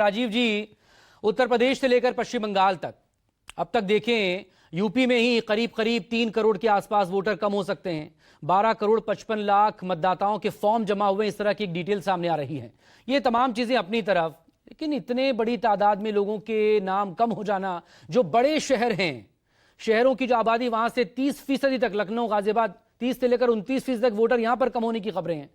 राजीव जी, उत्तर प्रदेश से लेकर पश्चिम बंगाल तक अब तक देखें, यूपी में ही करीब करीब 3 करोड़ के आसपास वोटर कम हो सकते हैं। 12 करोड़ 55 लाख मतदाताओं के फॉर्म जमा हुए, इस तरह की एक डिटेल सामने आ रही है। ये तमाम चीजें अपनी तरफ, लेकिन इतने बड़ी तादाद में लोगों के नाम कम हो जाना, जो बड़े शहर हैं, शहरों की जो आबादी वहां से 30% तक, लखनऊ गाजियाबाद 30 से लेकर 29% तक वोटर यहां पर कम होने की खबरें हैं।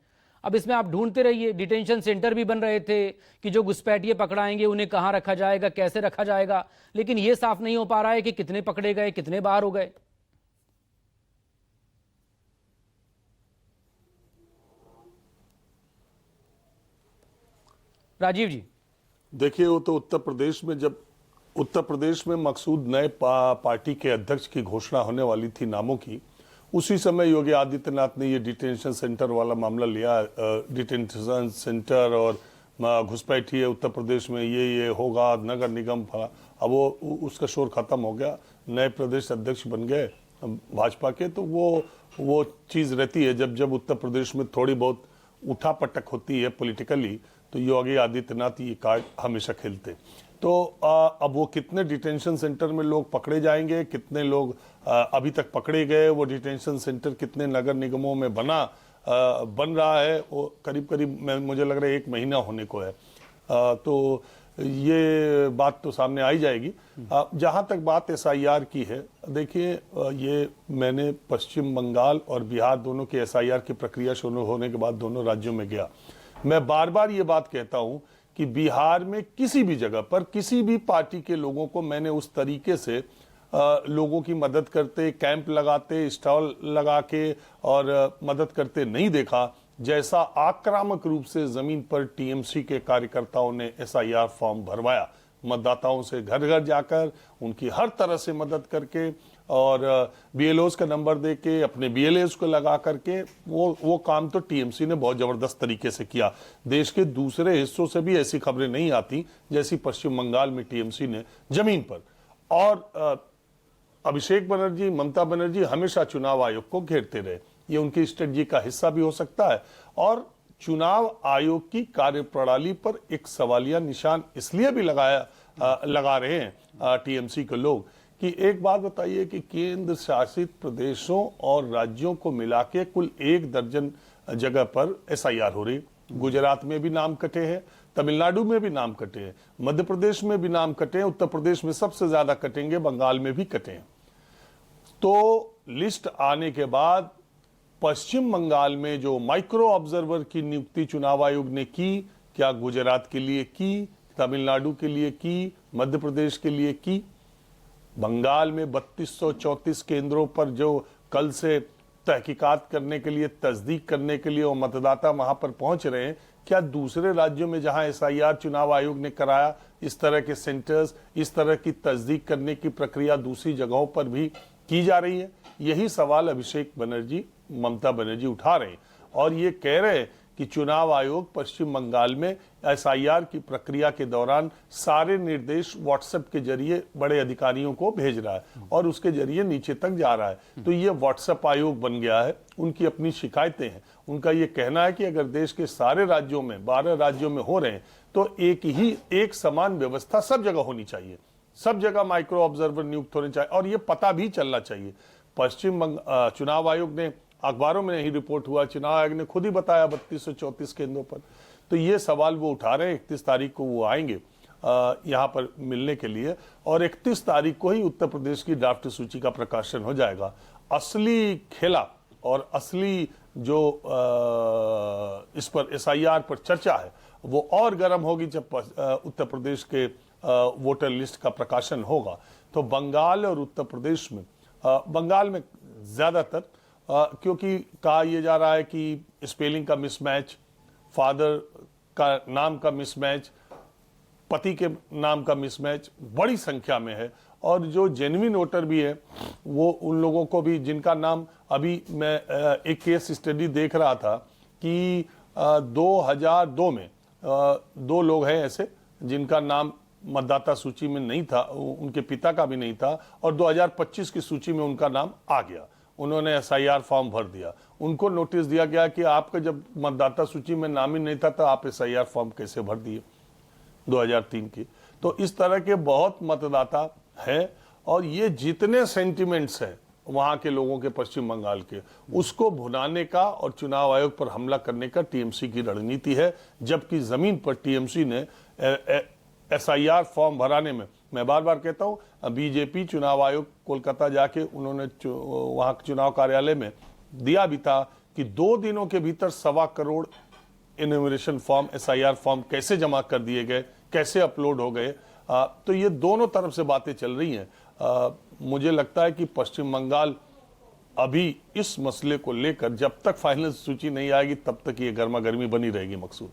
अब इसमें आप ढूंढते रहिए, डिटेंशन सेंटर भी बन रहे थे कि जो घुसपैठिए पकड़ाएंगे उन्हें कहां रखा जाएगा, कैसे रखा जाएगा, लेकिन यह साफ नहीं हो पा रहा है कि कितने पकड़े गए, कितने बाहर हो गए। राजीव जी, देखिए, वो तो उत्तर प्रदेश में, जब उत्तर प्रदेश में मकसूद नए पार्टी के अध्यक्ष की घोषणा होने वाली थी नामों की, उसी समय योगी आदित्यनाथ ने ये डिटेंशन सेंटर वाला मामला लिया। डिटेंशन सेंटर और घुसपैठिए उत्तर प्रदेश में ये होगा, नगर निगम फला। अब वो उसका शोर खत्म हो गया, नए प्रदेश अध्यक्ष बन गए भाजपा के। तो वो चीज़ रहती है, जब उत्तर प्रदेश में थोड़ी बहुत उठापटक होती है पॉलिटिकली, तो योगी आदित्यनाथ ये कार्ड हमेशा खेलते। तो अब वो कितने डिटेंशन सेंटर में लोग पकड़े जाएंगे, कितने लोग अभी तक पकड़े गए, वो डिटेंशन सेंटर कितने नगर निगमों में बन रहा है, वो करीब करीब मुझे लग रहा है 1 महीना होने को है। तो ये बात तो सामने आ ही जाएगी। जहाँ तक बात SIR की है, देखिए, ये मैंने पश्चिम बंगाल और बिहार दोनों के SIR की प्रक्रिया शुरू होने के बाद दोनों राज्यों में गया। मैं बार बार ये बात कहता हूं कि बिहार में किसी भी जगह पर किसी भी पार्टी के लोगों को मैंने उस तरीके से लोगों की मदद करते, कैंप लगाते, स्टॉल लगा के और मदद करते नहीं देखा, जैसा आक्रामक रूप से जमीन पर TMC के कार्यकर्ताओं ने SIR फॉर्म भरवाया, मतदाताओं से घर घर जाकर उनकी हर तरह से मदद करके और BLOs का नंबर देके, अपने BLAs को लगा करके, वो काम तो TMC ने बहुत जबरदस्त तरीके से किया। देश के दूसरे हिस्सों से भी ऐसी खबरें नहीं आती जैसी पश्चिम बंगाल में TMC ने जमीन पर। और अभिषेक बनर्जी, ममता बनर्जी हमेशा चुनाव आयोग को घेरते रहे, ये उनकी स्ट्रेटजी का हिस्सा भी हो सकता है। और चुनाव आयोग की कार्यप्रणाली पर एक सवालिया निशान इसलिए भी लगा रहे हैं TMC के लोग कि एक बात बताइए कि केंद्र शासित प्रदेशों और राज्यों को मिला के कुल 1 दर्जन जगह पर SIR हो रही। गुजरात में भी नाम कटे हैं, तमिलनाडु में भी नाम कटे हैं, मध्य प्रदेश में भी नाम कटे हैं, उत्तर प्रदेश में सबसे ज्यादा कटेंगे, बंगाल में भी कटे हैं। तो लिस्ट आने के बाद पश्चिम बंगाल में जो माइक्रो ऑब्जर्वर की नियुक्ति चुनाव आयोग ने की, क्या गुजरात के लिए की, तमिलनाडु के लिए की, मध्य प्रदेश के लिए की? बंगाल में 3234 केंद्रों पर जो कल से तहकीकात करने के लिए, तस्दीक करने के लिए वो मतदाता वहां पर पहुंच रहे हैं, क्या दूसरे राज्यों में जहां SIR चुनाव आयोग ने कराया, इस तरह के सेंटर्स, इस तरह की तस्दीक करने की प्रक्रिया दूसरी जगहों पर भी की जा रही है? यही सवाल अभिषेक बनर्जी, ममता बनर्जी उठा रहे हैं और ये कह रहे हैं कि चुनाव आयोग पश्चिम बंगाल में SIR की प्रक्रिया के दौरान सारे निर्देश WhatsApp के जरिए बड़े अधिकारियों को भेज रहा है और उसके जरिए नीचे तक जा रहा है। तो ये WhatsApp आयोग बन गया है, उनकी अपनी शिकायतें हैं। उनका ये कहना है कि अगर देश के सारे राज्यों में, 12 राज्यों में हो रहे हैं, तो एक समान व्यवस्था सब जगह होनी चाहिए, सब जगह माइक्रो ऑब्जर्वर नियुक्त होने चाहिए और ये पता भी चलना चाहिए। चुनाव आयोग ने, अखबारों में नहीं रिपोर्ट हुआ, चुनाव आयोग ने खुद ही बताया 3234 केंद्रों पर। तो ये सवाल वो उठा रहे हैं। 31 तारीख को वो आएंगे यहाँ पर मिलने के लिए और 31 तारीख को ही उत्तर प्रदेश की ड्राफ्ट सूची का प्रकाशन हो जाएगा। असली खेला और असली जो इस पर SIR पर चर्चा है वो और गर्म होगी जब उत्तर प्रदेश के वोटर लिस्ट का प्रकाशन होगा। तो बंगाल और उत्तर प्रदेश में, बंगाल में ज्यादातर क्योंकि कहा यह जा रहा है कि स्पेलिंग का मिसमैच, फादर का नाम का मिसमैच, पति के नाम का मिसमैच बड़ी संख्या में है और जो जेन्युइन वोटर भी है वो उन लोगों को भी, जिनका नाम, अभी मैं एक केस स्टडी देख रहा था कि 2002 में 2 लोग हैं ऐसे जिनका नाम मतदाता सूची में नहीं था, उनके पिता का भी नहीं था और 2025 की सूची में उनका नाम आ गया। उन्होंने SIR फॉर्म भर दिया, उनको नोटिस दिया गया कि आपका जब मतदाता सूची में नाम ही नहीं था तो आप SIR फॉर्म कैसे भर दिए। 2003 की। तो इस तरह के बहुत मतदाता हैं और ये जितने सेंटिमेंट्स हैं वहां के लोगों के पश्चिम बंगाल के, उसको भुनाने का और चुनाव आयोग पर हमला करने का टीएमसी की रणनीति है। जबकि जमीन पर टीएमसी ने एसआईआर फॉर्म भराने में, मैं बार बार कहता हूं, बीजेपी चुनाव आयोग कोलकाता जाके उन्होंने वहां चुनाव कार्यालय में दिया भी था कि 2 दिनों के भीतर 1.25 crore enumeration form, SIR form कैसे जमा कर दिए गए, कैसे अपलोड हो गए। तो ये दोनों तरफ से बातें चल रही हैं। मुझे लगता है कि पश्चिम बंगाल अभी इस मसले को लेकर जब तक फाइनल सूची नहीं आएगी तब तक ये गर्मा गर्मी बनी रहेगी। मकसूद।